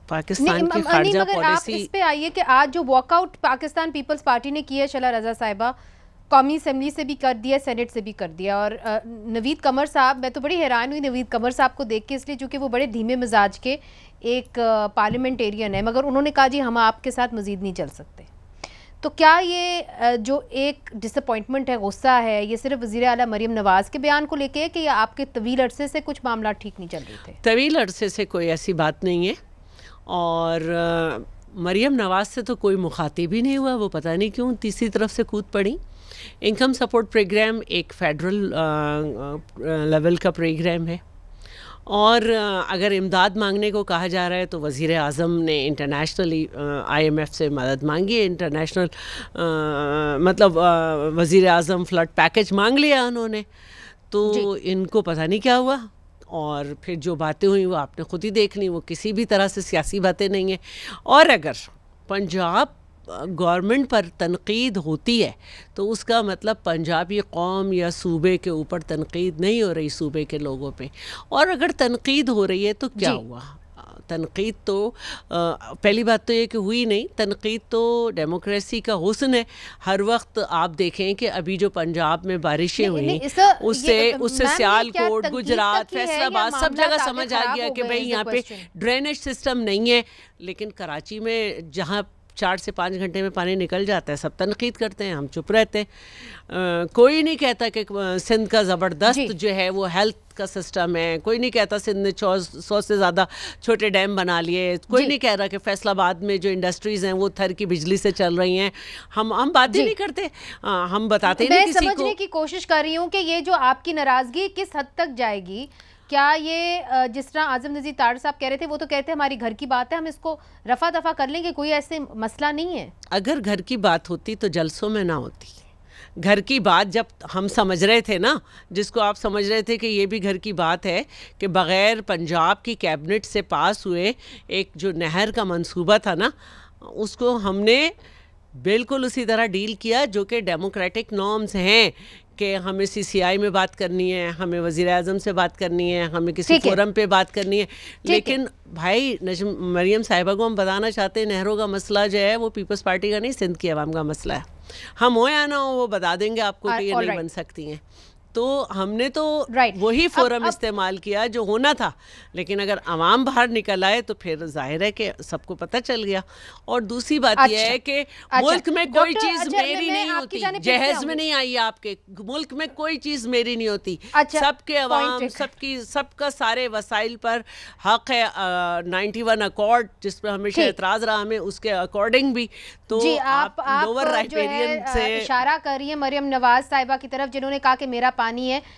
پاکستان کی خارجہ مگر آپ پالیسی. اس پہ آئیے کہ آج جو واک آؤٹ پاکستان پیپلز پارٹی نے کیا ہے شعلہ رضا صاحبہ، قومی اسمبلی سے بھی کر دیا، سینٹ سے بھی کر دیا، اور نوید قمر صاحب، میں تو بڑی حیران ہوئی نوید قمر صاحب کو دیکھ کے، اس لیے چونکہ وہ بڑے دھیمے مزاج کے ایک پارلیمنٹیرین ہے، مگر انہوں نے کہا جی ہم آپ کے ساتھ مزید نہیں چل سکتے. تو کیا یہ جو ایک ڈس اپوائنٹمنٹ ہے، غصہ ہے، یہ صرف وزیر اعلیٰ مریم نواز کے بیان کو لے کے ہے کہ آپ کے طویل عرصے سے کچھ معاملات ٹھیک نہیں چل رہے تھے؟ طویل عرصے سے کوئی ایسی بات نہیں ہے، اور مریم نواز سے تو کوئی مخاطب ہی نہیں ہوا. وہ پتہ نہیں کیوں تیسری طرف سے کود پڑی. انکم سپورٹ پروگرام ایک فیڈرل لیول کا پروگرام ہے، اور اگر امداد مانگنے کو کہا جا رہا ہے تو وزیر اعظم نے انٹرنیشنلی IMF سے مدد مانگی ہے. انٹرنیشنل مطلب وزیر اعظم فلڈ پیکج مانگ لیا انہوں نے. تو ان کو پتہ نہیں کیا ہوا، اور پھر جو باتیں ہوئیں وہ آپ نے خود ہی دیکھ لیں. وہ کسی بھی طرح سے سیاسی باتیں نہیں ہیں. اور اگر پنجاب گورنمنٹ پر تنقید ہوتی ہے تو اس کا مطلب پنجابی قوم یا صوبے کے اوپر تنقید نہیں ہو رہی، صوبے کے لوگوں پہ. اور اگر تنقید ہو رہی ہے تو کیا ہوا؟ تنقید تو پہلی بات تو یہ کہ ہوئی نہیں. تنقید تو ڈیموکریسی کا حسن ہے. ہر وقت آپ دیکھیں کہ ابھی جو پنجاب میں بارشیں ہوئیں اس سے سیالکوٹ، گجرات، فیصل آباد سب جگہ سمجھ آ گیا کہ بھئی یہاں پہ ڈرینیج سسٹم نہیں ہے. لیکن کراچی میں جہاں 4 سے 5 گھنٹے میں پانی نکل جاتا ہے سب تنقید کرتے ہیں، ہم چپ رہتے ہیں. کوئی نہیں کہتا کہ سندھ کا زبردست جو ہے وہ ہیلتھ کا سسٹم ہے. کوئی نہیں کہتا سندھ نے 100 سے زیادہ چھوٹے ڈیم بنا لیے. کوئی نہیں کہہ رہا کہ فیصل آباد میں جو انڈسٹریز ہیں وہ تھر کی بجلی سے چل رہی ہیں. ہم بات ہی نہیں کرتے، ہم بتاتے نہیں کسی کو. میں سمجھنے کی کوشش کر رہی ہوں کہ یہ جو آپ کی ناراضگی کس حد تک جائے گی. کیا یہ جس طرح اعظم نذیر تاڑ صاحب کہہ رہے تھے، وہ تو کہتے ہیں ہماری گھر کی بات ہے، ہم اس کو رفع دفع کر لیں گے، کوئی ایسے مسئلہ نہیں ہے؟ اگر گھر کی بات ہوتی تو جلسوں میں نہ ہوتی. گھر کی بات جب ہم سمجھ رہے تھے نا، جس کو آپ سمجھ رہے تھے کہ یہ بھی گھر کی بات ہے، کہ بغیر پنجاب کی کیبنٹ سے پاس ہوئے ایک جو نہر کا منصوبہ تھا نا، اس کو ہم نے بالکل اسی طرح ڈیل کیا جو کہ ڈیموکریٹک نارمز ہیں، کہ ہمیں CCI میں بات کرنی ہے، ہمیں وزیر اعظم سے بات کرنی ہے، ہمیں کسی فورم پہ بات کرنی ہے. لیکن بھائی مریم صاحبہ کو ہم بتانا چاہتے ہیں نہروں کا مسئلہ جو ہے وہ پیپلز پارٹی کا نہیں، سندھ کی عوام کا مسئلہ ہے. ہم ہو یا نہ ہو وہ بتا دیں گے آپ کو کہ یہ نہیں بن سکتی ہیں. تو ہم نے تو وہی فورم استعمال کیا جو ہونا تھا. لیکن اگر عوام باہر نکل آئے تو پھر ظاہر ہے کہ سب کو پتہ چل گیا. اور دوسری بات یہ ہے کہ ملک میں کوئی چیز میری نہیں ہوتی. جہیز میں نہیں آئی آپ کے ملک میں کوئی چیز میری نہیں ہوتی. سب کے عوام، سب کا سارے وسائل پر حق ہے. 91 اکارڈ جس پہ ہمیشہ اعتراض رہا ہمیں، اس کے اکارڈنگ بھی. تو آپ لوور رائپیرین سے اشارہ کر رہی ہیں مریم نواز صاحبہ کی طرف، جنہوں نے کہا کہ میرا پانی ہے.